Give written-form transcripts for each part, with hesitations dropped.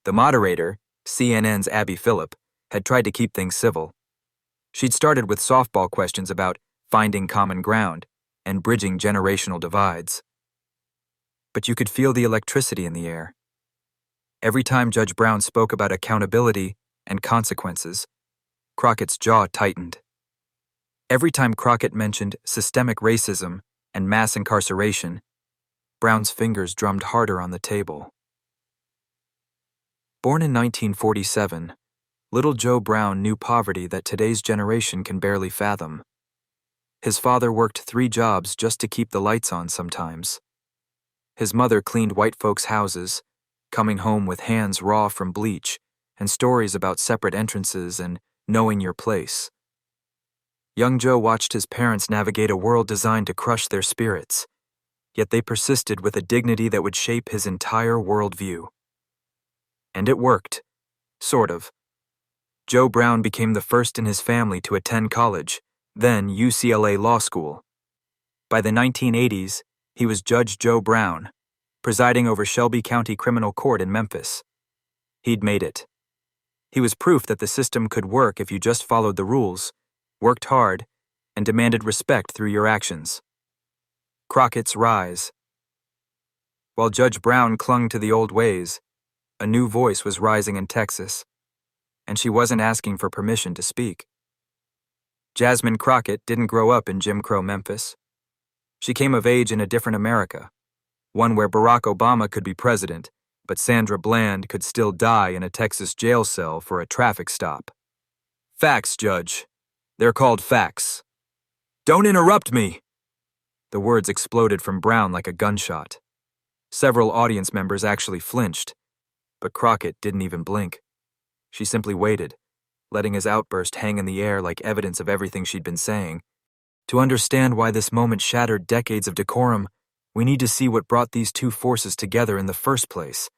The moderator, CNN's Abby Phillip, had tried to keep things civil. She'd started with softball questions about finding common ground and bridging generational divides. But you could feel the electricity in the air. Every time Judge Brown spoke about accountability and consequences, Crockett's jaw tightened. Every time Crockett mentioned systemic racism and mass incarceration, Brown's fingers drummed harder on the table. Born in 1947, little Joe Brown knew poverty that today's generation can barely fathom. His father worked 3 jobs just to keep the lights on sometimes. His mother cleaned white folks' houses, coming home with hands raw from bleach and stories about separate entrances and knowing your place. Young Joe watched his parents navigate a world designed to crush their spirits, yet they persisted with a dignity that would shape his entire worldview. And it worked, sort of. Joe Brown became the first in his family to attend college, then UCLA Law School. By the 1980s, he was Judge Joe Brown, presiding over Shelby County Criminal Court in Memphis. He'd made it. He was proof that the system could work if you just followed the rules, worked hard, and demanded respect through your actions. Crockett's rise. While Judge Brown clung to the old ways, a new voice was rising in Texas, and she wasn't asking for permission to speak. Jasmine Crockett didn't grow up in Jim Crow Memphis. She came of age in a different America, one where Barack Obama could be president, but Sandra Bland could still die in a Texas jail cell for a traffic stop. Facts, Judge. They're called facts. Don't interrupt me! The words exploded from Brown like a gunshot. Several audience members actually flinched, but Crockett didn't even blink. She simply waited, letting his outburst hang in the air like evidence of everything she'd been saying. To understand why this moment shattered decades of decorum, we need to see what brought these two forces together in the first place.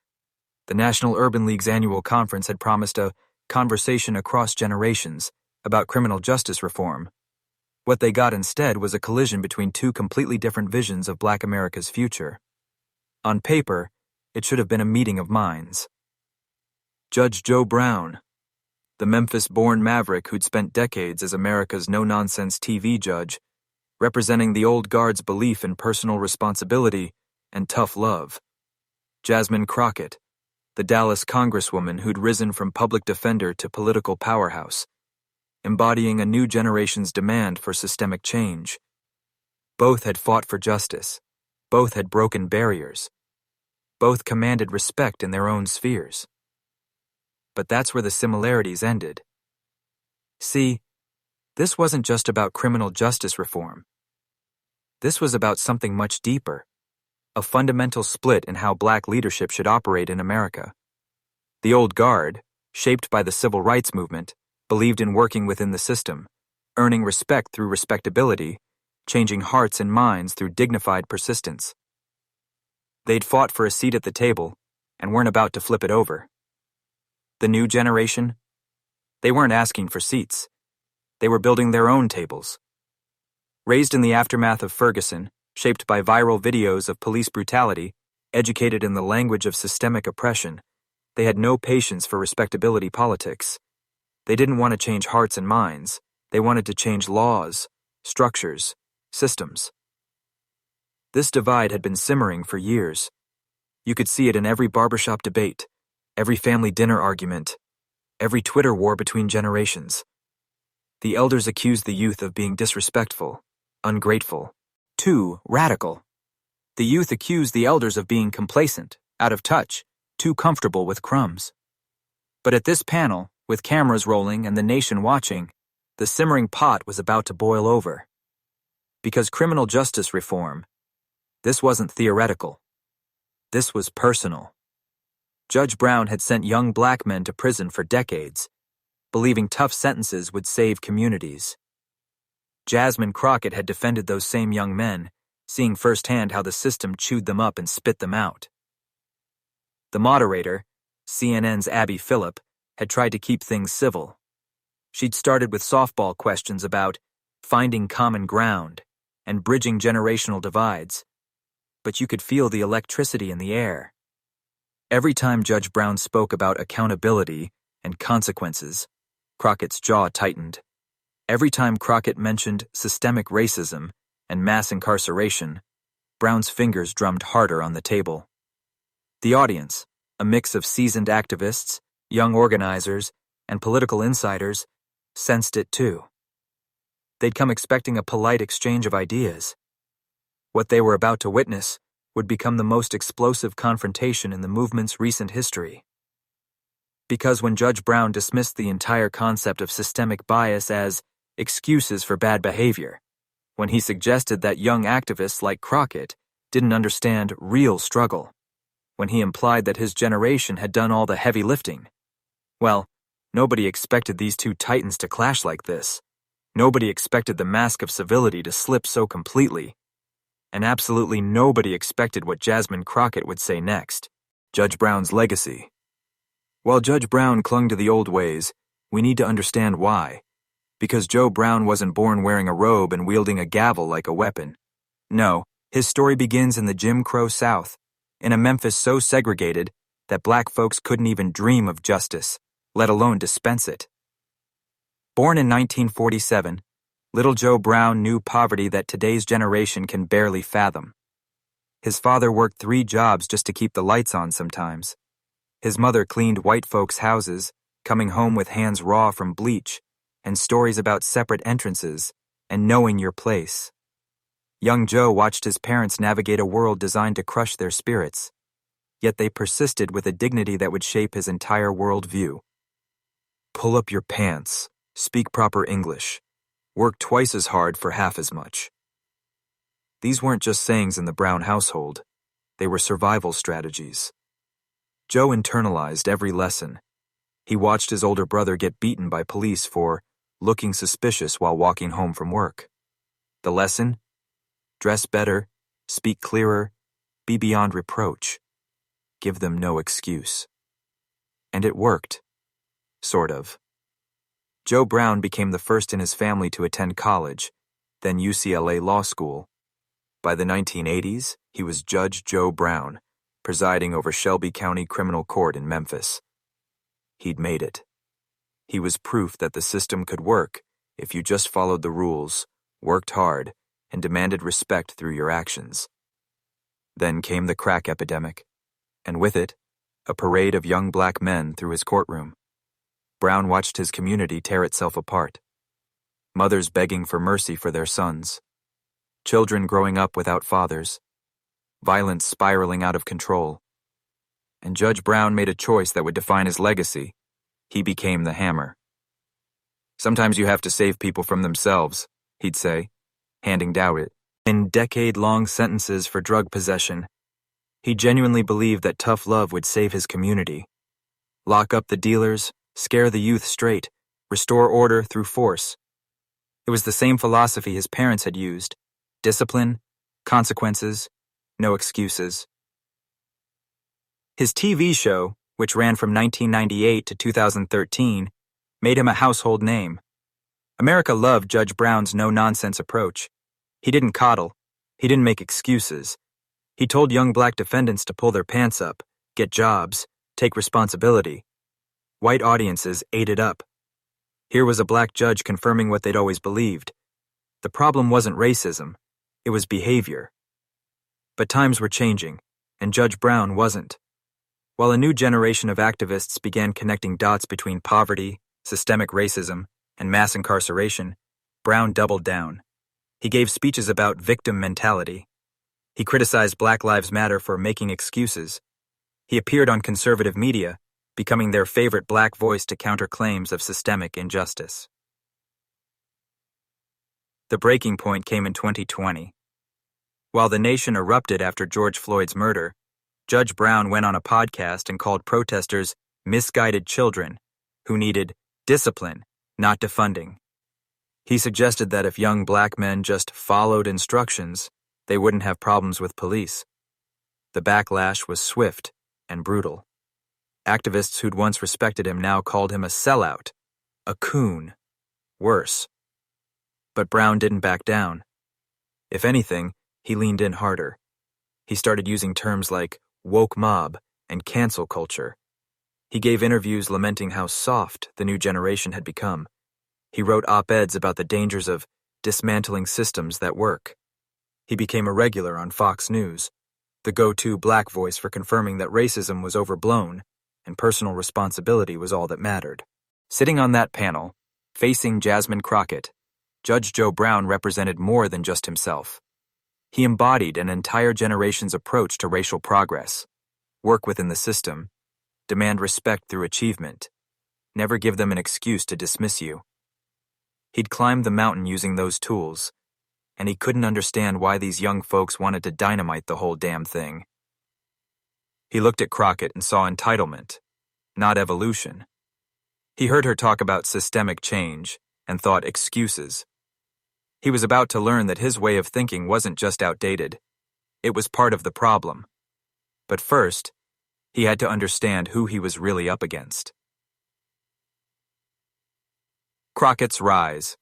The National Urban League's annual conference had promised a conversation across generations about criminal justice reform. What they got instead was a collision between two completely different visions of Black America's future. On paper, it should have been a meeting of minds. Judge Joe Brown, the Memphis-born maverick who'd spent decades as America's no-nonsense TV judge, representing the old guard's belief in personal responsibility and tough love. Jasmine Crockett, the Dallas Congresswoman who'd risen from public defender to political powerhouse, embodying a new generation's demand for systemic change. Both had fought for justice. Both had broken barriers. Both commanded respect in their own spheres. But that's where the similarities ended. See, this wasn't just about criminal justice reform. This was about something much deeper, a fundamental split in how Black leadership should operate in America. The old guard, shaped by the civil rights movement, believed in working within the system, earning respect through respectability, changing hearts and minds through dignified persistence. They'd fought for a seat at the table and weren't about to flip it over. The new generation? They weren't asking for seats. They were building their own tables. Raised in the aftermath of Ferguson, shaped by viral videos of police brutality, educated in the language of systemic oppression, they had no patience for respectability politics. They didn't want to change hearts and minds. They wanted to change laws, structures, systems. This divide had been simmering for years. You could see it in every barbershop debate, every family dinner argument, every Twitter war between generations. The elders accused the youth of being disrespectful, ungrateful, too radical. The youth accused the elders of being complacent, out of touch, too comfortable with crumbs. But at this panel, with cameras rolling and the nation watching, the simmering pot was about to boil over. Because criminal justice reform, this wasn't theoretical. This was personal. Judge Brown had sent young Black men to prison for decades, believing tough sentences would save communities. Jasmine Crockett had defended those same young men, seeing firsthand how the system chewed them up and spit them out. The moderator, CNN's Abby Phillip, had tried to keep things civil. She'd started with softball questions about finding common ground and bridging generational divides, but you could feel the electricity in the air. Every time Judge Brown spoke about accountability and consequences, Crockett's jaw tightened. Every time Crockett mentioned systemic racism and mass incarceration, Brown's fingers drummed harder on the table. The audience, a mix of seasoned activists, young organizers, and political insiders, sensed it too. They'd come expecting a polite exchange of ideas. What they were about to witness would become the most explosive confrontation in the movement's recent history. Because when Judge Brown dismissed the entire concept of systemic bias as excuses for bad behavior, when he suggested that young activists like Crockett didn't understand real struggle, when he implied that his generation had done all the heavy lifting, well, nobody expected these two titans to clash like this. Nobody expected the mask of civility to slip so completely. And absolutely nobody expected what Jasmine Crockett would say next. Judge Brown's legacy. While Judge Brown clung to the old ways, we need to understand why. Because Joe Brown wasn't born wearing a robe and wielding a gavel like a weapon. No, his story begins in the Jim Crow South, in a Memphis so segregated that black folks couldn't even dream of justice, let alone dispense it. Born in 1947, little Joe Brown knew poverty that today's generation can barely fathom. His father worked 3 jobs just to keep the lights on sometimes. His mother cleaned white folks' houses, coming home with hands raw from bleach, and stories about separate entrances and knowing your place. Young Joe watched his parents navigate a world designed to crush their spirits, yet they persisted with a dignity that would shape his entire worldview. Pull up your pants, speak proper English, work twice as hard for half as much. These weren't just sayings in the Brown household, they were survival strategies. Joe internalized every lesson. He watched his older brother get beaten by police for looking suspicious while walking home from work. The lesson? Dress better, speak clearer, be beyond reproach. Give them no excuse. And it worked. Sort of. Joe Brown became the first in his family to attend college, then UCLA Law School. By the 1980s, he was Judge Joe Brown, presiding over Shelby County Criminal Court in Memphis. He'd made it. He was proof that the system could work if you just followed the rules, worked hard, and demanded respect through your actions. Then came the crack epidemic, and with it, a parade of young black men through his courtroom. Brown watched his community tear itself apart. Mothers begging for mercy for their sons. Children growing up without fathers. Violence spiraling out of control. And Judge Brown made a choice that would define his legacy. He became the hammer. Sometimes you have to save people from themselves, he'd say, handing down it. In decade-long sentences for drug possession, he genuinely believed that tough love would save his community. Lock up the dealers, scare the youth straight, restore order through force. It was the same philosophy his parents had used. Discipline, consequences, no excuses. His TV show, which ran from 1998 to 2013, made him a household name. America loved Judge Brown's no-nonsense approach. He didn't coddle. He didn't make excuses. He told young black defendants to pull their pants up, get jobs, take responsibility. White audiences ate it up. Here was a black judge confirming what they'd always believed. The problem wasn't racism. It was behavior. But times were changing, and Judge Brown wasn't. While a new generation of activists began connecting dots between poverty, systemic racism, and mass incarceration, Brown doubled down. He gave speeches about victim mentality. He criticized Black Lives Matter for making excuses. He appeared on conservative media, becoming their favorite black voice to counter claims of systemic injustice. The breaking point came in 2020. While the nation erupted after George Floyd's murder, Judge Brown went on a podcast and called protesters misguided children who needed discipline, not defunding. He suggested that if young black men just followed instructions, they wouldn't have problems with police. The backlash was swift and brutal. Activists who'd once respected him now called him a sellout, a coon, worse. But Brown didn't back down. If anything, he leaned in harder. He started using terms like woke mob and cancel culture. He gave interviews lamenting how soft the new generation had become. He wrote op-eds about the dangers of dismantling systems that work. He became a regular on Fox News, the go-to black voice for confirming that racism was overblown and personal responsibility was all that mattered. Sitting on that panel, facing Jasmine Crockett, Judge Joe Brown represented more than just himself. He embodied an entire generation's approach to racial progress. Work within the system, demand respect through achievement, never give them an excuse to dismiss you. He'd climbed the mountain using those tools, and he couldn't understand why these young folks wanted to dynamite the whole damn thing. He looked at Crockett and saw entitlement, not evolution. He heard her talk about systemic change and thought excuses. He was about to learn that his way of thinking wasn't just outdated, it was part of the problem. But first, he had to understand who he was really up against. Crockett's rise.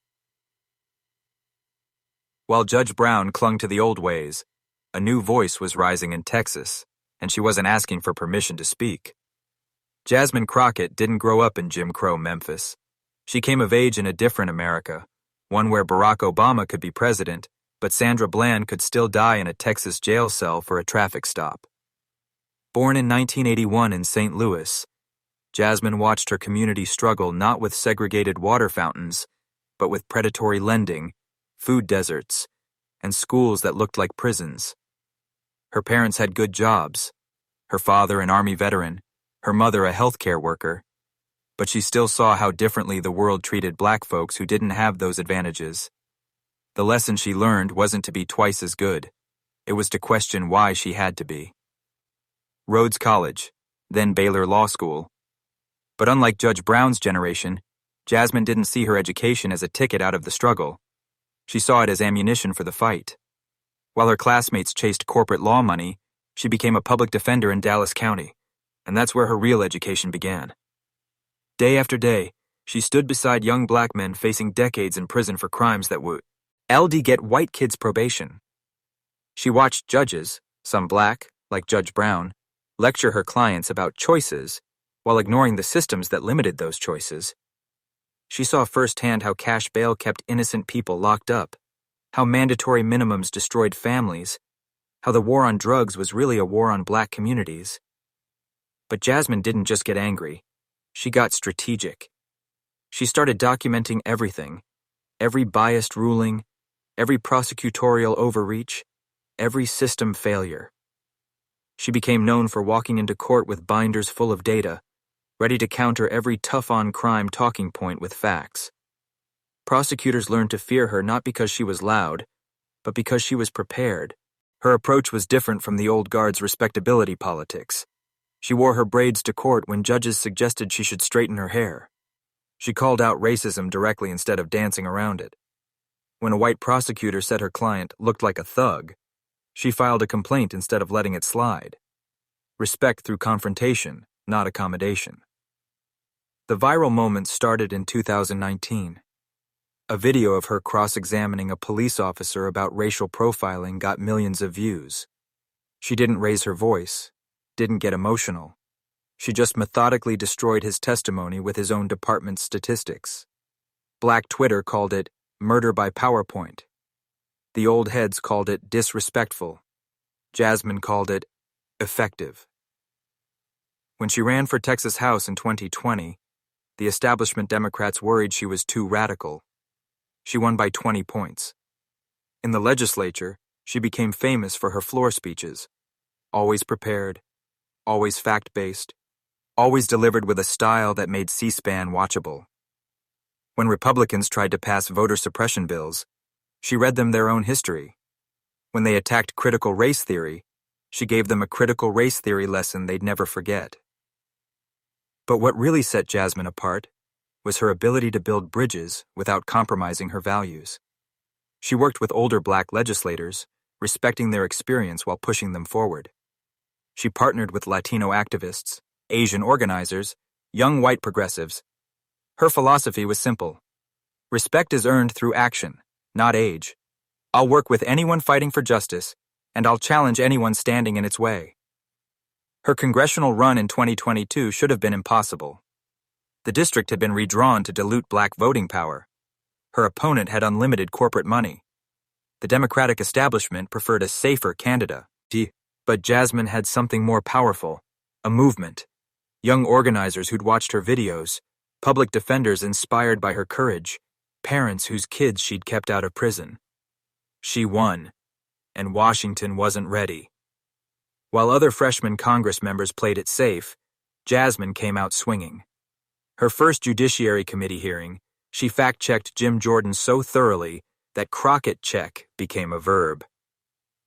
While Judge Brown clung to the old ways, a new voice was rising in Texas, and she wasn't asking for permission to speak. Jasmine Crockett didn't grow up in Jim Crow Memphis. She came of age in a different America, one where Barack Obama could be president, but Sandra Bland could still die in a Texas jail cell for a traffic stop. Born in 1981 in St. Louis, Jasmine watched her community struggle not with segregated water fountains, but with predatory lending, food deserts, and schools that looked like prisons. Her parents had good jobs, her father an Army veteran, her mother a healthcare worker, but she still saw how differently the world treated black folks who didn't have those advantages. The lesson she learned wasn't to be twice as good. It was to question why she had to be. Rhodes College, then Baylor Law School. But unlike Judge Brown's generation, Jasmine didn't see her education as a ticket out of the struggle. She saw it as ammunition for the fight. While her classmates chased corporate law money, she became a public defender in Dallas County, and that's where her real education began. Day after day, she stood beside young black men facing decades in prison for crimes that would LD get white kids probation. She watched judges, some black, like Judge Brown, lecture her clients about choices while ignoring the systems that limited those choices. She saw firsthand how cash bail kept innocent people locked up, how mandatory minimums destroyed families, how the war on drugs was really a war on black communities. But Jasmine didn't just get angry. She got strategic. She started documenting everything, every biased ruling, every prosecutorial overreach, every system failure. She became known for walking into court with binders full of data, ready to counter every tough-on-crime talking point with facts. Prosecutors learned to fear her not because she was loud, but because she was prepared. Her approach was different from the old guard's respectability politics. She wore her braids to court when judges suggested she should straighten her hair. She called out racism directly instead of dancing around it. When a white prosecutor said her client looked like a thug, she filed a complaint instead of letting it slide. Respect through confrontation, not accommodation. The viral moment started in 2019. A video of her cross-examining a police officer about racial profiling got millions of views. She didn't raise her voice, didn't get emotional. She just methodically destroyed his testimony with his own department's statistics. Black Twitter called it murder by PowerPoint. The old heads called it disrespectful. Jasmine called it effective. When she ran for Texas House in 2020, the establishment Democrats worried she was too radical. She won by 20 points. In the legislature, she became famous for her floor speeches. Always prepared, always fact-based, always delivered with a style that made C-SPAN watchable. When Republicans tried to pass voter suppression bills, she read them their own history. When they attacked critical race theory, she gave them a critical race theory lesson they'd never forget. But what really set Jasmine apart was her ability to build bridges without compromising her values. She worked with older black legislators, respecting their experience while pushing them forward. She partnered with Latino activists, Asian organizers, young white progressives. Her philosophy was simple. Respect is earned through action, not age. I'll work with anyone fighting for justice, and I'll challenge anyone standing in its way. Her congressional run in 2022 should have been impossible. The district had been redrawn to dilute black voting power. Her opponent had unlimited corporate money. The Democratic establishment preferred a safer candidate. But Jasmine had something more powerful, a movement. Young organizers who'd watched her videos, public defenders inspired by her courage, parents whose kids she'd kept out of prison. She won, and Washington wasn't ready. While other freshman Congress members played it safe, Jasmine came out swinging. Her first Judiciary Committee hearing, she fact-checked Jim Jordan so thoroughly that crocket check became a verb.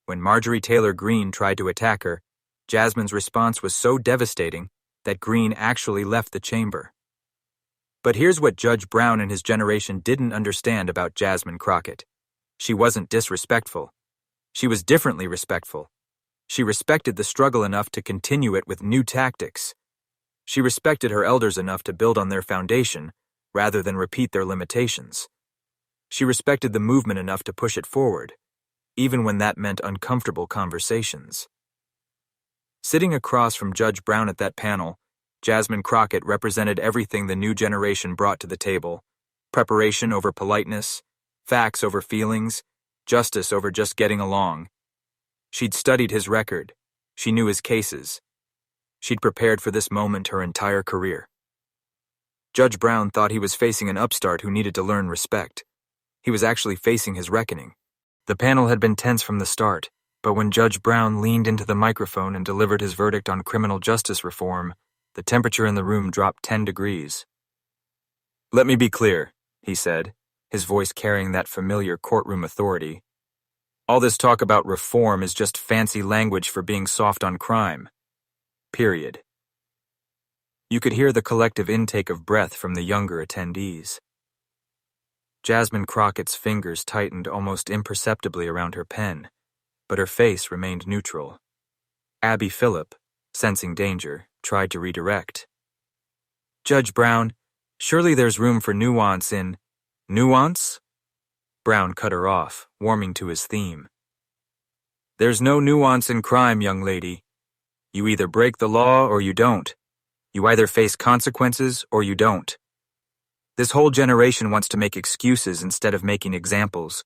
When Marjorie Taylor Greene tried to attack her, Jasmine's response was so devastating that Greene actually left the chamber. But here's what Judge Brown and his generation didn't understand about Jasmine Crockett. She wasn't disrespectful. She was differently respectful. She respected the struggle enough to continue it with new tactics. She respected her elders enough to build on their foundation rather than repeat their limitations. She respected the movement enough to push it forward, even when that meant uncomfortable conversations. Sitting across from Judge Brown at that panel, Jasmine Crockett represented everything the new generation brought to the table: preparation over politeness, facts over feelings, justice over just getting along. She'd studied his record. She knew his cases. She'd prepared for this moment her entire career. Judge Brown thought he was facing an upstart who needed to learn respect. He was actually facing his reckoning. The panel had been tense from the start, but when Judge Brown leaned into the microphone and delivered his verdict on criminal justice reform, the temperature in the room dropped 10 degrees. "Let me be clear," he said, his voice carrying that familiar courtroom authority. "All this talk about reform is just fancy language for being soft on crime. Period." You could hear the collective intake of breath from the younger attendees. Jasmine Crockett's fingers tightened almost imperceptibly around her pen, but her face remained neutral. Abby Phillip, sensing danger, tried to redirect. "Judge Brown, surely there's room for nuance in..." "Nuance?" Brown cut her off, warming to his theme. "There's no nuance in crime, young lady. You either break the law or you don't. You either face consequences or you don't. This whole generation wants to make excuses instead of making examples."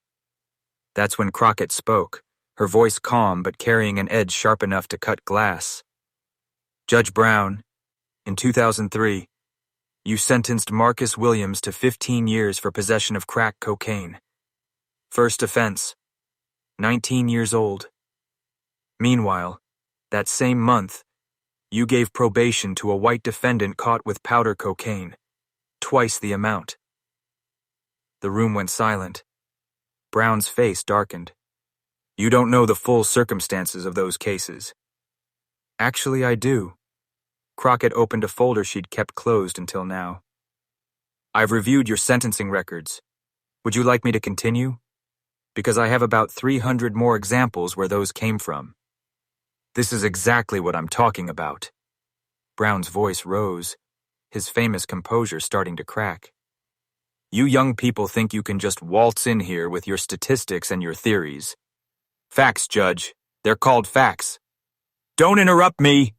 That's when Crockett spoke, her voice calm but carrying an edge sharp enough to cut glass. "Judge Brown, in 2003, you sentenced Marcus Williams to 15 years for possession of crack cocaine. First offense, 19 years old. Meanwhile, that same month, you gave probation to a white defendant caught with powder cocaine, twice the amount." The room went silent. Brown's face darkened. "You don't know the full circumstances of those cases." "Actually, I do." Crockett opened a folder she'd kept closed until now. "I've reviewed your sentencing records. Would you like me to continue? Because I have about 300 more examples where those came from." "This is exactly what I'm talking about." Brown's voice rose, his famous composure starting to crack. "You young people think you can just waltz in here with your statistics and your theories. Facts, Judge. They're called facts." "Don't interrupt me!"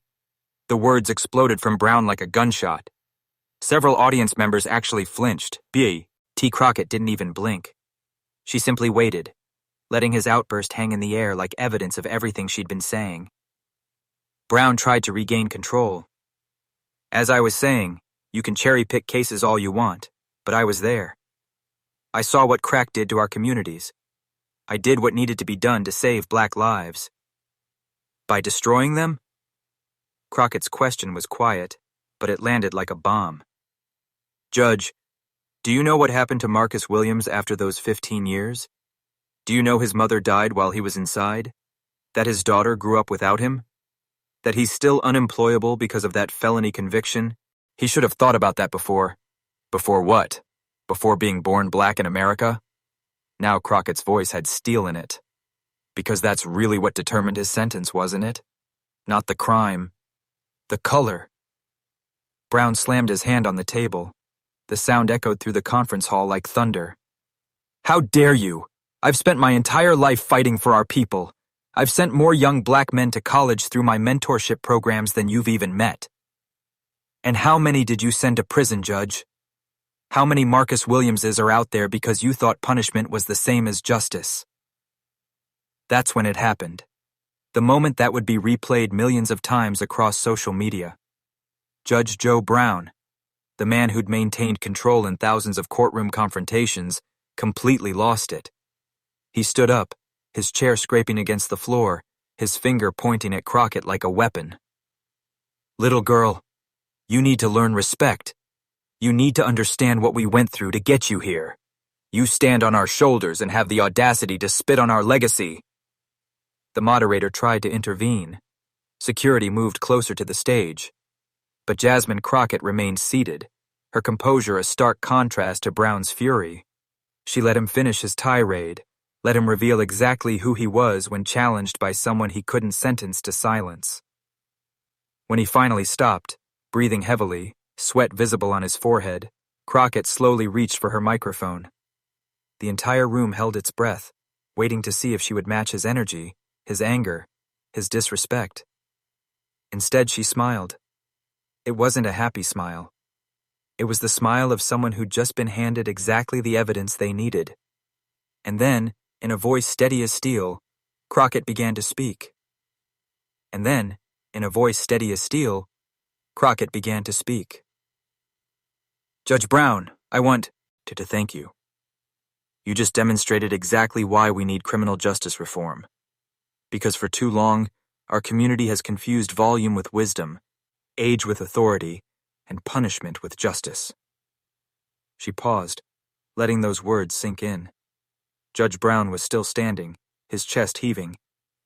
The words exploded from Brown like a gunshot. Several audience members actually flinched. T. Crockett didn't even blink. She simply waited, letting his outburst hang in the air like evidence of everything she'd been saying. Brown tried to regain control. "As I was saying, you can cherry-pick cases all you want, but I was there. I saw what crack did to our communities. I did what needed to be done to save black lives." "By destroying them?" Crockett's question was quiet, but it landed like a bomb. "Judge, do you know what happened to Marcus Williams after those 15 years? Do you know his mother died while he was inside? That his daughter grew up without him? That he's still unemployable because of that felony conviction? He should have thought about that before." "Before what? Before being born black in America?" Now Crockett's voice had steel in it. "Because that's really what determined his sentence, wasn't it? Not the crime. The color." Brown slammed his hand on the table. The sound echoed through the conference hall like thunder. "How dare you! I've spent my entire life fighting for our people. I've sent more young black men to college through my mentorship programs than you've even met. And how many did you send to prison, Judge? How many Marcus Williamses are out there because you thought punishment was the same as justice? That's when it happened. The moment that would be replayed millions of times across social media. Judge Joe Brown, the man who'd maintained control in thousands of courtroom confrontations, completely lost it. He stood up, his chair scraping against the floor, his finger pointing at Crockett like a weapon. Little girl, you need to learn respect. You need to understand what we went through to get you here. You stand on our shoulders and have the audacity to spit on our legacy. The moderator tried to intervene. Security moved closer to the stage. But Jasmine Crockett remained seated, her composure a stark contrast to Brown's fury. She let him finish his tirade, let him reveal exactly who he was when challenged by someone he couldn't sentence to silence. When he finally stopped, breathing heavily, sweat visible on his forehead, Crockett slowly reached for her microphone. The entire room held its breath, waiting to see if she would match his energy, his anger, his disrespect. Instead, she smiled. It wasn't a happy smile. It was the smile of someone who'd just been handed exactly the evidence they needed. And then, in a voice steady as steel, Crockett began to speak. And then, in a voice steady as steel, Crockett began to speak. Judge Brown, I want to thank you. You just demonstrated exactly why we need criminal justice reform. Because for too long, our community has confused volume with wisdom, age with authority, and punishment with justice. She paused, letting those words sink in. Judge Brown was still standing, his chest heaving,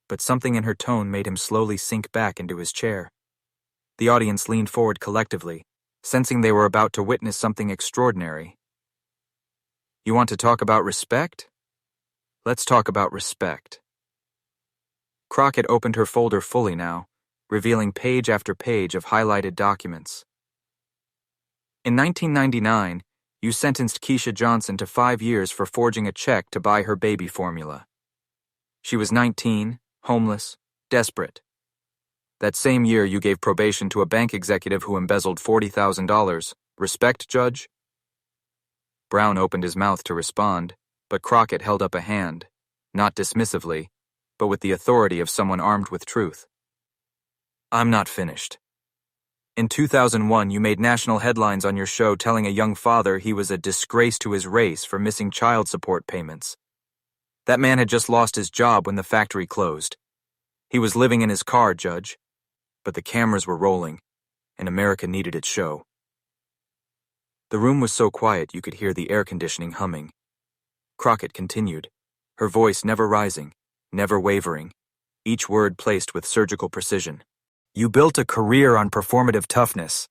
but something in her tone made him slowly sink back into his chair. The audience leaned forward collectively, sensing they were about to witness something extraordinary. You want to talk about respect? Let's talk about respect. Crockett opened her folder fully now, revealing page after page of highlighted documents. In 1999, you sentenced Keisha Johnson to 5 years for forging a check to buy her baby formula. She was 19, homeless, desperate. That same year, you gave probation to a bank executive who embezzled $40,000. Respect, Judge? Brown opened his mouth to respond, but Crockett held up a hand, not dismissively, but with the authority of someone armed with truth. I'm not finished. In 2001, you made national headlines on your show telling a young father he was a disgrace to his race for missing child support payments. That man had just lost his job when the factory closed. He was living in his car, Judge. But the cameras were rolling, and America needed its show. The room was so quiet you could hear the air conditioning humming. Crockett continued, her voice never rising, never wavering, each word placed with surgical precision. You built a career on performative toughness.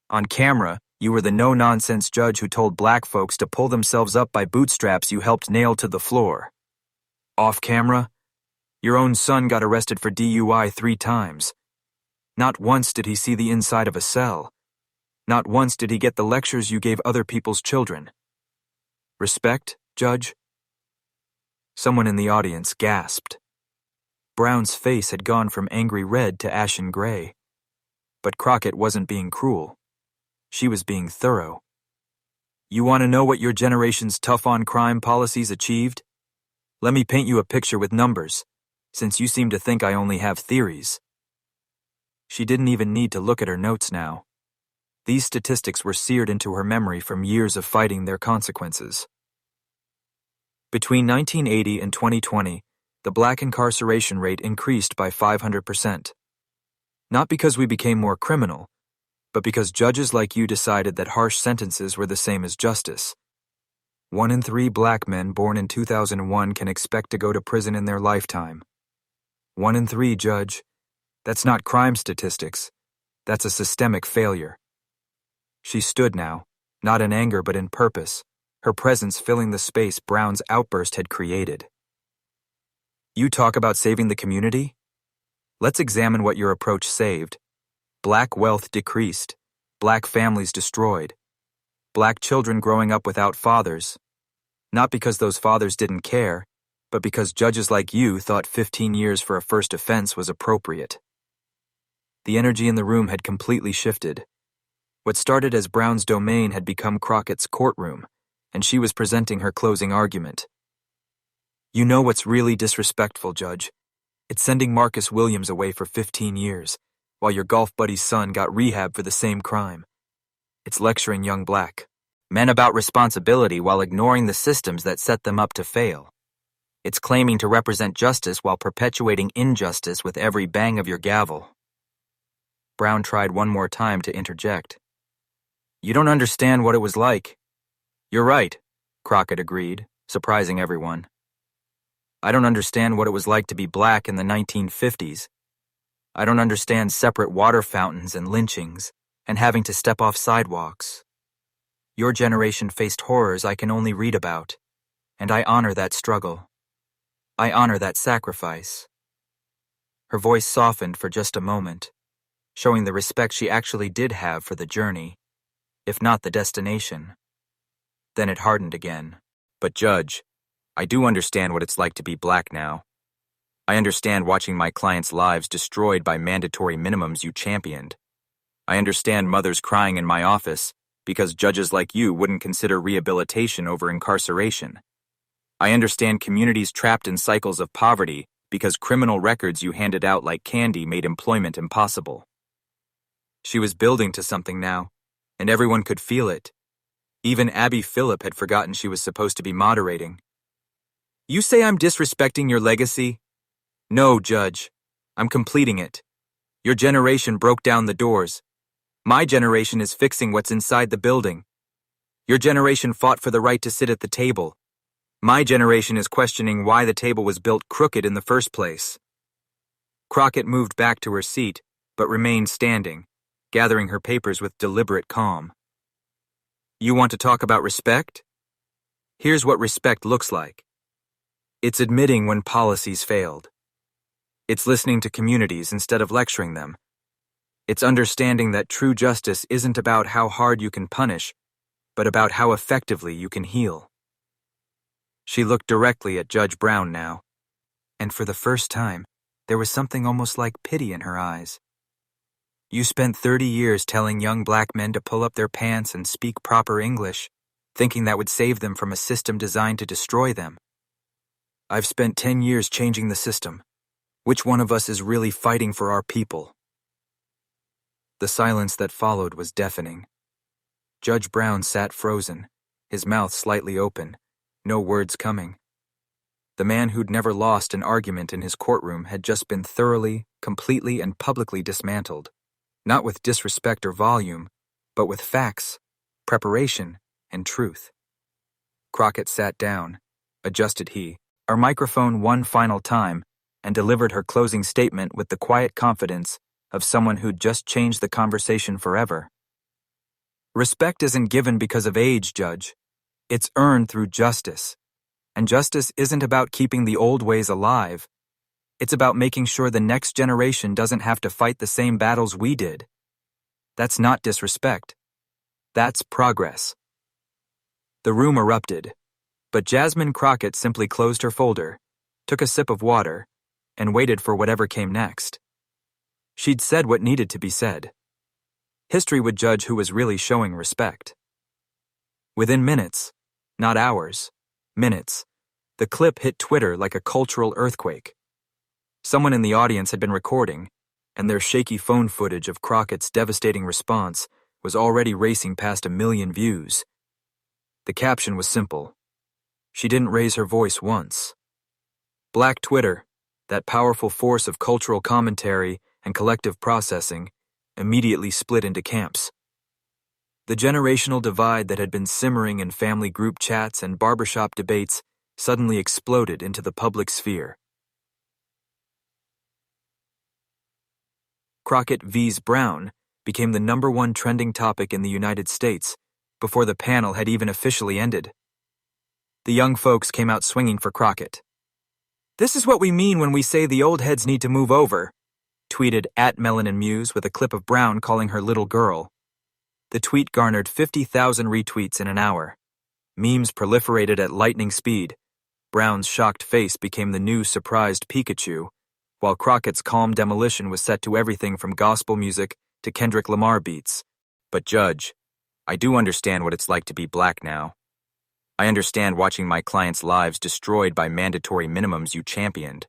On camera, you were the no-nonsense judge who told black folks to pull themselves up by bootstraps you helped nail to the floor. Off camera, your own son got arrested for DUI 3 times. Not once did he see the inside of a cell. Not once did he get the lectures you gave other people's children. Respect, Judge? Someone in the audience gasped. Brown's face had gone from angry red to ashen gray. But Crockett wasn't being cruel. She was being thorough. You want to know what your generation's tough-on-crime policies achieved? Let me paint you a picture with numbers, since you seem to think I only have theories. She didn't even need to look at her notes now. These statistics were seared into her memory from years of fighting their consequences. Between 1980 and 2020, the black incarceration rate increased by 500%. Not because we became more criminal, but because judges like you decided that harsh sentences were the same as justice. 1 in 3 black men born in 2001 can expect to go to prison in their lifetime. 1 in 3, Judge. That's not crime statistics. That's a systemic failure. She stood now, not in anger but in purpose, her presence filling the space Brown's outburst had created. You talk about saving the community? Let's examine what your approach saved. Black wealth decreased, black families destroyed, black children growing up without fathers. Not because those fathers didn't care, but because judges like you thought 15 years for a first offense was appropriate. The energy in the room had completely shifted. What started as Brown's domain had become Crockett's courtroom, and she was presenting her closing argument. You know what's really disrespectful, Judge? It's sending Marcus Williams away for 15 years, while your golf buddy's son got rehab for the same crime. It's lecturing young black men about responsibility while ignoring the systems that set them up to fail. It's claiming to represent justice while perpetuating injustice with every bang of your gavel. Brown tried one more time to interject. You don't understand what it was like. You're right, Crockett agreed, surprising everyone. I don't understand what it was like to be black in the 1950s. I don't understand separate water fountains and lynchings, and having to step off sidewalks. Your generation faced horrors I can only read about, and I honor that struggle. I honor that sacrifice. Her voice softened for just a moment, showing the respect she actually did have for the journey, if not the destination. Then it hardened again. But Judge, I do understand what it's like to be black now. I understand watching my clients' lives destroyed by mandatory minimums you championed. I understand mothers crying in my office because judges like you wouldn't consider rehabilitation over incarceration. I understand communities trapped in cycles of poverty because criminal records you handed out like candy made employment impossible. She was building to something now, and everyone could feel it. Even Abby Phillip had forgotten she was supposed to be moderating. You say I'm disrespecting your legacy? No, Judge. I'm completing it. Your generation broke down the doors. My generation is fixing what's inside the building. Your generation fought for the right to sit at the table. My generation is questioning why the table was built crooked in the first place. Crockett moved back to her seat, but remained standing, gathering her papers with deliberate calm. You want to talk about respect? Here's what respect looks like. It's admitting when policies failed. It's listening to communities instead of lecturing them. It's understanding that true justice isn't about how hard you can punish, but about how effectively you can heal. She looked directly at Judge Brown now, and for the first time, there was something almost like pity in her eyes. You spent 30 years telling young black men to pull up their pants and speak proper English, thinking that would save them from a system designed to destroy them. I've spent 10 years changing the system. Which one of us is really fighting for our people? The silence that followed was deafening. Judge Brown sat frozen, his mouth slightly open, no words coming. The man who'd never lost an argument in his courtroom had just been thoroughly, completely, and publicly dismantled, not with disrespect or volume, but with facts, preparation, and truth. Crockett sat down, adjusted her microphone one final time, and delivered her closing statement with the quiet confidence of someone who'd just changed the conversation forever. Respect isn't given because of age, Judge. It's earned through justice. And justice isn't about keeping the old ways alive. It's about making sure the next generation doesn't have to fight the same battles we did. That's not disrespect. That's progress. The room erupted, but Jasmine Crockett simply closed her folder, took a sip of water, and waited for whatever came next. She'd said what needed to be said. History would judge who was really showing respect. Within minutes, not hours, minutes, the clip hit Twitter like a cultural earthquake. Someone in the audience had been recording, and their shaky phone footage of Crockett's devastating response was already racing past 1 million views. The caption was simple. She didn't raise her voice once. Black Twitter, that powerful force of cultural commentary and collective processing, immediately split into camps. The generational divide that had been simmering in family group chats and barbershop debates suddenly exploded into the public sphere. Crockett vs. Brown became the #1 trending topic in the United States before the panel had even officially ended. The young folks came out swinging for Crockett. "This is what we mean when we say the old heads need to move over," tweeted @MelaninMuse with a clip of Brown calling her little girl. The tweet garnered 50,000 retweets in an hour. Memes proliferated at lightning speed, Brown's shocked face became the new surprised Pikachu, while Crockett's calm demolition was set to everything from gospel music to Kendrick Lamar beats. But Judge, I do understand what it's like to be black now. I understand watching my clients' lives destroyed by mandatory minimums you championed.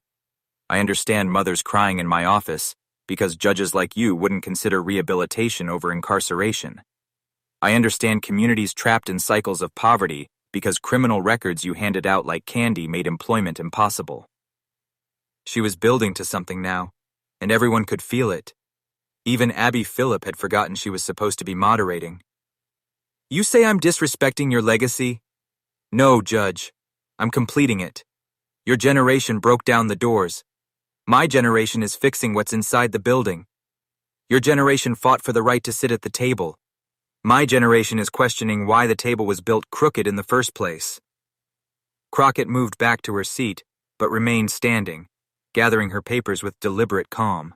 I understand mothers crying in my office because judges like you wouldn't consider rehabilitation over incarceration. I understand communities trapped in cycles of poverty because criminal records you handed out like candy made employment impossible. She was building to something now, and everyone could feel it. Even Abby Phillip had forgotten she was supposed to be moderating. You say I'm disrespecting your legacy? No, Judge. I'm completing it. Your generation broke down the doors. My generation is fixing what's inside the building. Your generation fought for the right to sit at the table. My generation is questioning why the table was built crooked in the first place. Crockett moved back to her seat, but remained standing, gathering her papers with deliberate calm.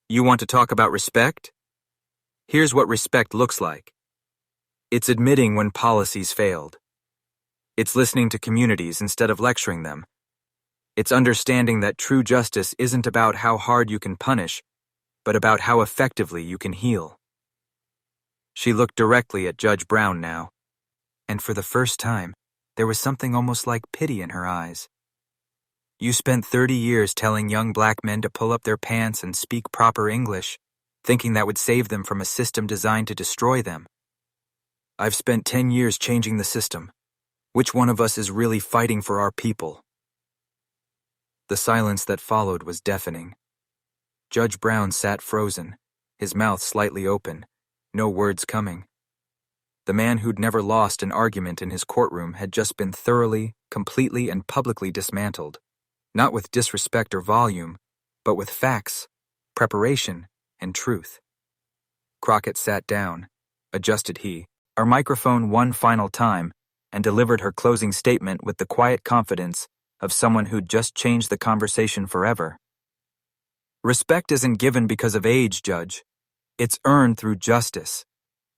You want to talk about respect? Here's what respect looks like. It's admitting when policies failed. It's listening to communities instead of lecturing them. It's understanding that true justice isn't about how hard you can punish, but about how effectively you can heal. She looked directly at Judge Brown now, and for the first time, there was something almost like pity in her eyes. You spent 30 years telling young black men to pull up their pants and speak proper English, thinking that would save them from a system designed to destroy them. I've spent 10 years changing the system. Which one of us is really fighting for our people? The silence that followed was deafening. Judge Brown sat frozen, his mouth slightly open, no words coming. The man who'd never lost an argument in his courtroom had just been thoroughly, completely, and publicly dismantled, not with disrespect or volume, but with facts, preparation, and truth. Crockett sat down, adjusted her microphone one final time, and delivered her closing statement with the quiet confidence of someone who'd just changed the conversation forever. Respect isn't given because of age, Judge. It's earned through justice.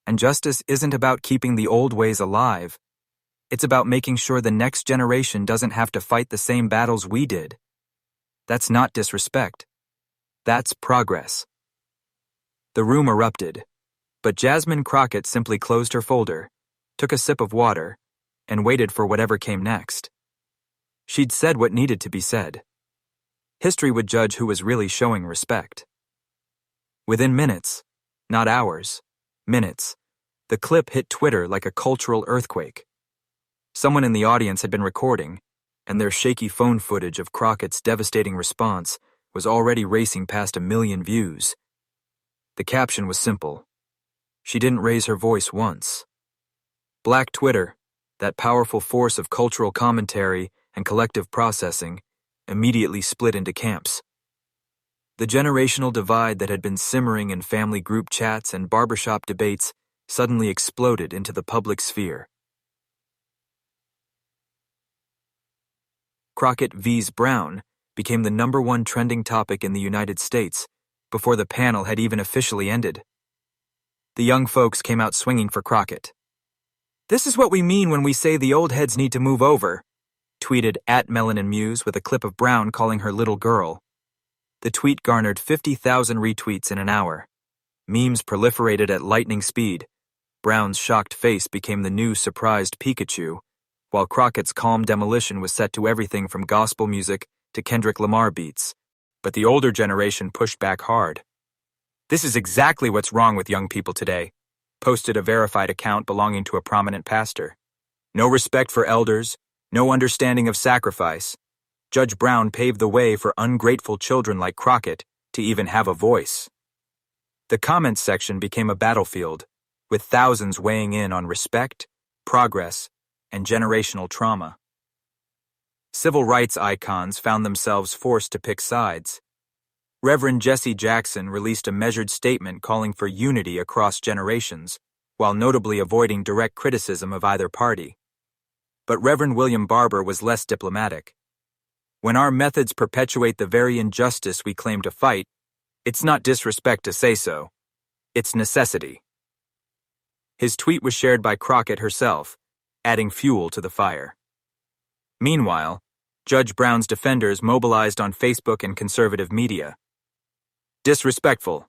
And justice isn't about keeping the old ways alive. It's about making sure the next generation doesn't have to fight the same battles we did. That's not disrespect. That's progress. The room erupted, but Jasmine Crockett simply closed her folder, took a sip of water, and waited for whatever came next. She'd said what needed to be said. History would judge who was really showing respect. Within minutes, not hours, minutes, the clip hit Twitter like a cultural earthquake. Someone in the audience had been recording, and their shaky phone footage of Crockett's devastating response was already racing past 1 million views. The caption was simple. She didn't raise her voice once. Black Twitter, that powerful force of cultural commentary and collective processing, immediately split into camps. The generational divide that had been simmering in family group chats and barbershop debates suddenly exploded into the public sphere. Crockett vs. Brown became the #1 trending topic in the United States before the panel had even officially ended. The young folks came out swinging for Crockett. "This is what we mean when we say the old heads need to move over," tweeted @MelaninMuse with a clip of Brown calling her little girl. The tweet garnered 50,000 retweets in an hour. Memes proliferated at lightning speed. Brown's shocked face became the new surprised Pikachu, while Crockett's calm demolition was set to everything from gospel music to Kendrick Lamar beats. But the older generation pushed back hard. "This is exactly what's wrong with young people today," posted a verified account belonging to a prominent pastor. "No respect for elders, no understanding of sacrifice. Judge Brown paved the way for ungrateful children like Crockett to even have a voice." The comments section became a battlefield, with thousands weighing in on respect, progress, and generational trauma. Civil rights icons found themselves forced to pick sides. Reverend Jesse Jackson released a measured statement calling for unity across generations, while notably avoiding direct criticism of either party. But Reverend William Barber was less diplomatic. "When our methods perpetuate the very injustice we claim to fight, it's not disrespect to say so. It's necessity." His tweet was shared by Crockett herself, adding fuel to the fire. Meanwhile, Judge Brown's defenders mobilized on Facebook and conservative media. "Disrespectful.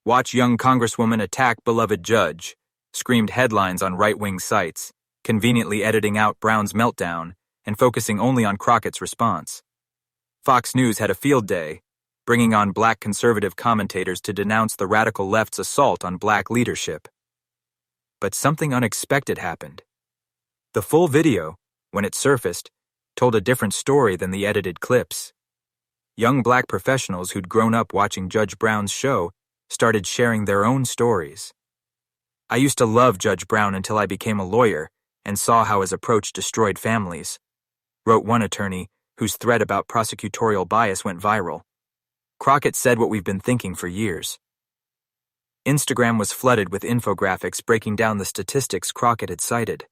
Watch young Congresswoman attack beloved judge," screamed headlines on right-wing sites, conveniently editing out Brown's meltdown and focusing only on Crockett's response. Fox News had a field day, bringing on black conservative commentators to denounce the radical left's assault on black leadership. But something unexpected happened. The full video, when it surfaced, told a different story than the edited clips. Young black professionals who'd grown up watching Judge Brown's show started sharing their own stories. "I used to love Judge Brown until I became a lawyer and saw how his approach destroyed families," wrote one attorney whose thread about prosecutorial bias went viral. "Crockett said what we've been thinking for years." Instagram was flooded with infographics breaking down the statistics Crockett had cited.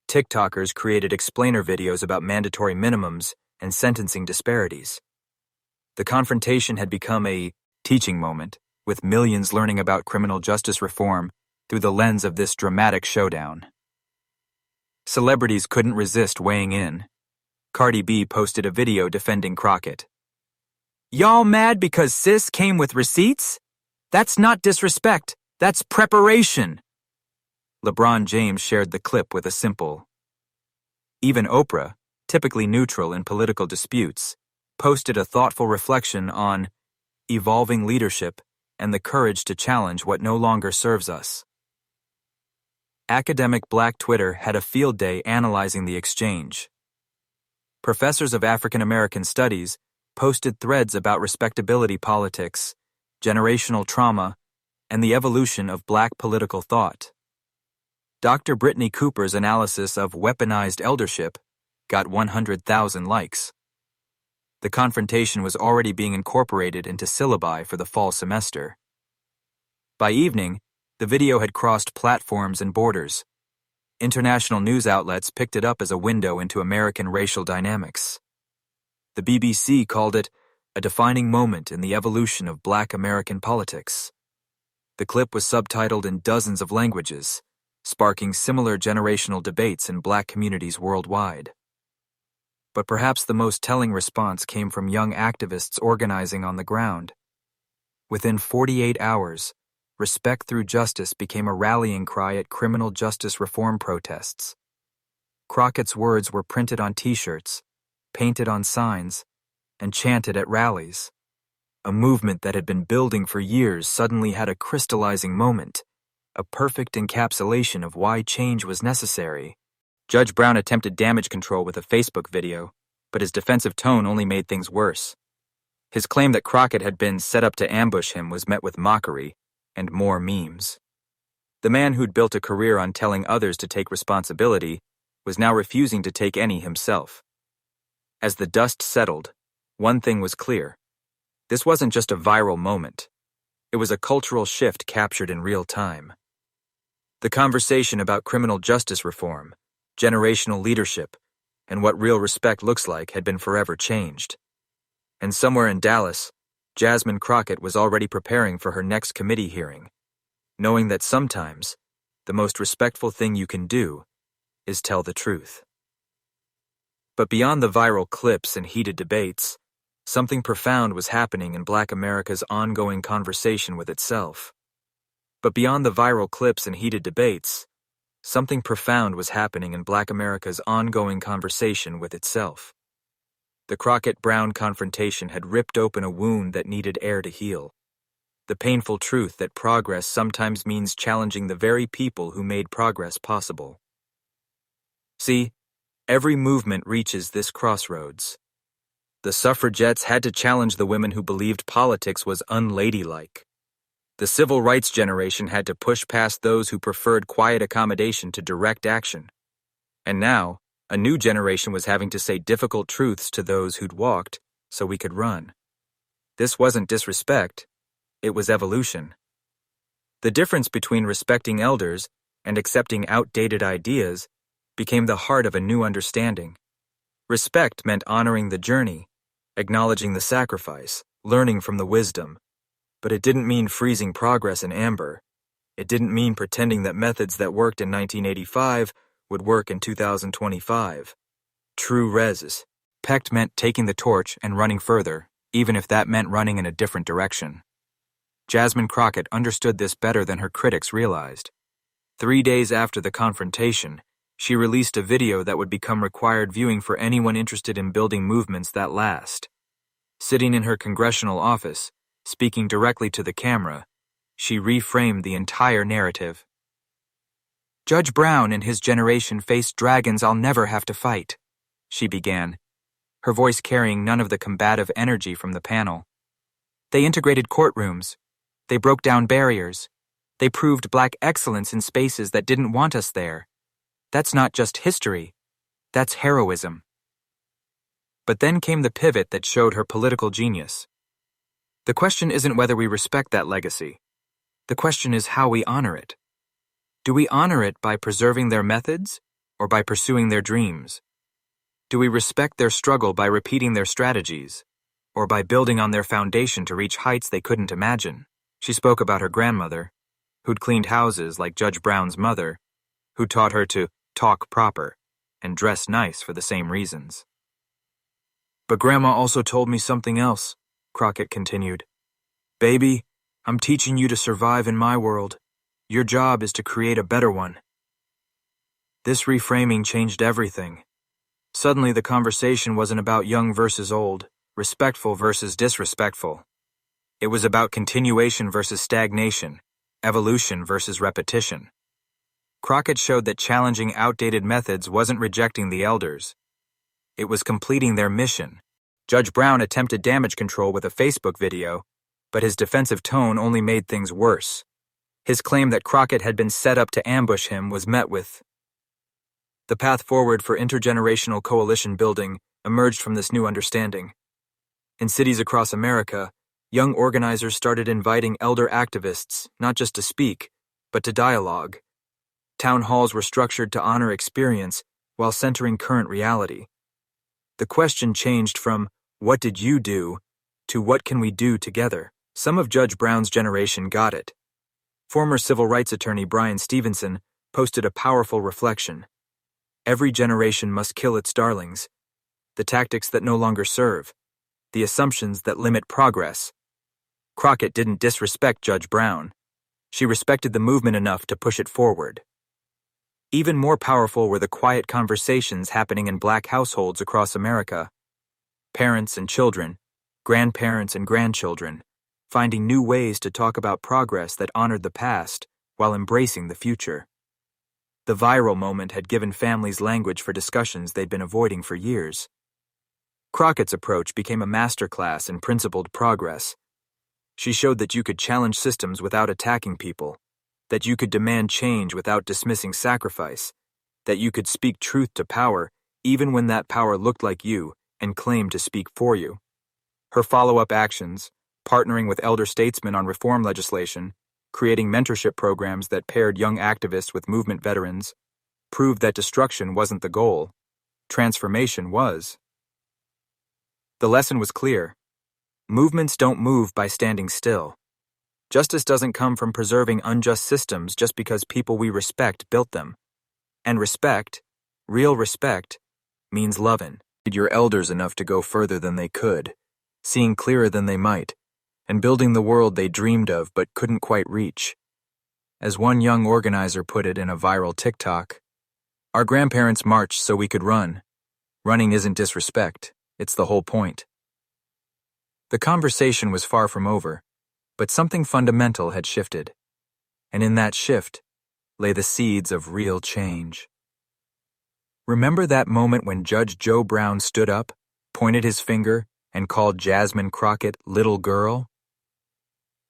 TikTokers created explainer videos about mandatory minimums and sentencing disparities. The confrontation had become a teaching moment, with millions learning about criminal justice reform through the lens of this dramatic showdown. Celebrities couldn't resist weighing in. Cardi B posted a video defending Crockett. "Y'all mad because sis came with receipts? That's not disrespect, that's preparation." LeBron James shared the clip with a simple. Even Oprah, typically neutral in political disputes, posted a thoughtful reflection on evolving leadership and the courage to challenge what no longer serves us. Academic Black Twitter had a field day analyzing the exchange. Professors of African American studies posted threads about respectability politics, generational trauma, and the evolution of black political thought. Dr. Brittany Cooper's analysis of weaponized eldership got 100,000 likes. The confrontation was already being incorporated into syllabi for the fall semester. By evening, the video had crossed platforms and borders. International news outlets picked it up as a window into American racial dynamics. The BBC called it a defining moment in the evolution of Black American politics. The clip was subtitled in dozens of languages, sparking similar generational debates in Black communities worldwide. But perhaps the most telling response came from young activists organizing on the ground. Within 48 hours, Respect Through Justice became a rallying cry at criminal justice reform protests. Crockett's words were printed on T-shirts, painted on signs, and chanted at rallies. A movement that had been building for years suddenly had a crystallizing moment, a perfect encapsulation of why change was necessary. Judge Brown attempted damage control with a Facebook video, but his defensive tone only made things worse. His claim that Crockett had been set up to ambush him was met with mockery and more memes. The man who'd built a career on telling others to take responsibility was now refusing to take any himself. As the dust settled, one thing was clear. This wasn't just a viral moment. It was a cultural shift captured in real time. The conversation about criminal justice reform, generational leadership, and what real respect looks like had been forever changed. And somewhere in Dallas, Jasmine Crockett was already preparing for her next committee hearing, knowing that sometimes the most respectful thing you can do is tell the truth. But beyond the viral clips and heated debates, something profound was happening in Black America's ongoing conversation with itself. But beyond the viral clips and heated debates, something profound was happening in Black America's ongoing conversation with itself. The Crockett-Brown confrontation had ripped open a wound that needed air to heal. The painful truth that progress sometimes means challenging the very people who made progress possible. See, every movement reaches this crossroads. The suffragettes had to challenge the women who believed politics was unladylike. The civil rights generation had to push past those who preferred quiet accommodation to direct action. And now, a new generation was having to say difficult truths to those who'd walked so we could run. This wasn't disrespect, it was evolution. The difference between respecting elders and accepting outdated ideas became the heart of a new understanding. Respect meant honoring the journey, acknowledging the sacrifice, learning from the wisdom. But it didn't mean freezing progress in amber. It didn't mean pretending that methods that worked in 1985 would work in 2025. True res. Pecked meant taking the torch and running further, even if that meant running in a different direction. Jasmine Crockett understood this better than her critics realized. 3 days after the confrontation, she released a video that would become required viewing for anyone interested in building movements that last. Sitting in her congressional office, speaking directly to the camera, she reframed the entire narrative. Judge Brown and his generation faced dragons I'll never have to fight, she began, her voice carrying none of the combative energy from the panel. They integrated courtrooms. They broke down barriers. They proved Black excellence in spaces that didn't want us there. That's not just history. That's heroism. But then came the pivot that showed her political genius. The question isn't whether we respect that legacy. The question is how we honor it. Do we honor it by preserving their methods or by pursuing their dreams? Do we respect their struggle by repeating their strategies or by building on their foundation to reach heights they couldn't imagine? She spoke about her grandmother, who'd cleaned houses like Judge Brown's mother, who taught her to talk proper and dress nice for the same reasons. But Grandma also told me something else, Crockett continued. Baby, I'm teaching you to survive in my world. Your job is to create a better one. This reframing changed everything. Suddenly the conversation wasn't about young versus old, respectful versus disrespectful. It was about continuation versus stagnation, evolution versus repetition. Crockett showed that challenging outdated methods wasn't rejecting the elders. It was completing their mission. Judge Brown attempted damage control with a Facebook video, but his defensive tone only made things worse. His claim that Crockett had been set up to ambush him was met with. The path forward for intergenerational coalition building emerged from this new understanding. In cities across America, young organizers started inviting elder activists not just to speak, but to dialogue. Town halls were structured to honor experience while centering current reality. The question changed from, "What did you do?" to "What can we do together?" Some of Judge Brown's generation got it. Former civil rights attorney Brian Stevenson posted a powerful reflection. Every generation must kill its darlings, the tactics that no longer serve, the assumptions that limit progress. Crockett didn't disrespect Judge Brown. She respected the movement enough to push it forward. Even more powerful were the quiet conversations happening in Black households across America. Parents and children, grandparents and grandchildren, finding new ways to talk about progress that honored the past while embracing the future. The viral moment had given families language for discussions they'd been avoiding for years. Crockett's approach became a masterclass in principled progress. She showed that you could challenge systems without attacking people, that you could demand change without dismissing sacrifice, that you could speak truth to power even when that power looked like you and claimed to speak for you. Her follow-up actions, partnering with elder statesmen on reform legislation, creating mentorship programs that paired young activists with movement veterans, proved that destruction wasn't the goal. Transformation was. The lesson was clear. Movements don't move by standing still. Justice doesn't come from preserving unjust systems just because people we respect built them. And respect, real respect, means loving your elders enough to go further than they could, seeing clearer than they might, and building the world they dreamed of but couldn't quite reach. As one young organizer put it in a viral TikTok, our grandparents marched so we could run. Running isn't disrespect, it's the whole point. The conversation was far from over, but something fundamental had shifted. And in that shift lay the seeds of real change. Remember that moment when Judge Joe Brown stood up, pointed his finger, and called Jasmine Crockett little girl?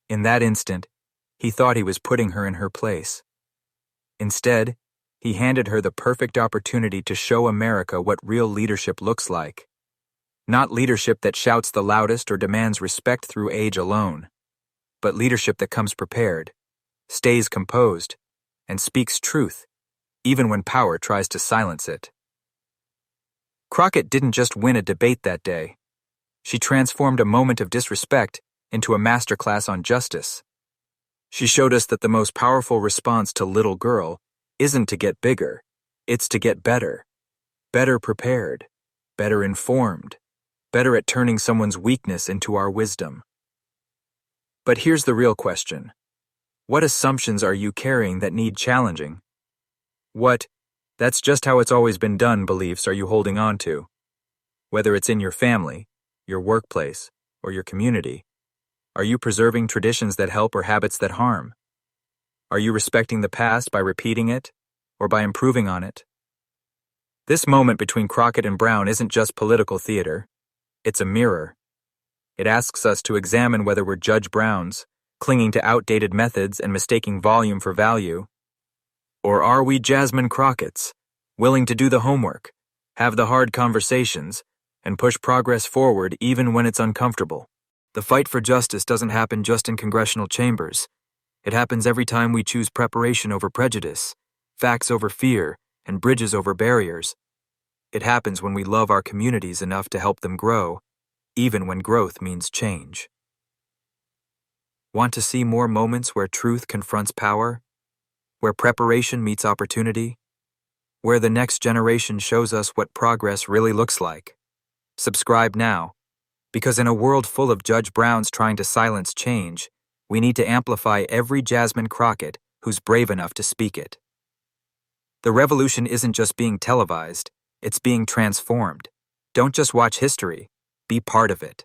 In that instant, he thought he was putting her in her place. Instead, he handed her the perfect opportunity to show America what real leadership looks like. Not leadership that shouts the loudest or demands respect through age alone, but leadership that comes prepared, stays composed, and speaks truth, even when power tries to silence it. Crockett didn't just win a debate that day. She transformed a moment of disrespect into a masterclass on justice. She showed us that the most powerful response to little girl isn't to get bigger, it's to get better, better prepared. better informed, better at turning someone's weakness into our wisdom. But here's the real question. What assumptions are you carrying that need challenging? What, "that's just how it's always been done" beliefs are you holding on to? Whether it's in your family, your workplace, or your community, are you preserving traditions that help or habits that harm? Are you respecting the past by repeating it, or by improving on it? This moment between Crockett and Brown isn't just political theater. It's a mirror. It asks us to examine whether we're Judge Browns, clinging to outdated methods and mistaking volume for value, or are we Jasmine Crockett's, willing to do the homework, have the hard conversations, and push progress forward even when it's uncomfortable? The fight for justice doesn't happen just in congressional chambers. It happens every time we choose preparation over prejudice, facts over fear, and bridges over barriers. It happens when we love our communities enough to help them grow, even when growth means change. Want to see more moments where truth confronts power? Where preparation meets opportunity? Where the next generation shows us what progress really looks like? Subscribe now, because in a world full of Judge Browns trying to silence change, we need to amplify every Jasmine Crockett who's brave enough to speak it. The revolution isn't just being televised, it's being transformed. Don't just watch history, be part of it.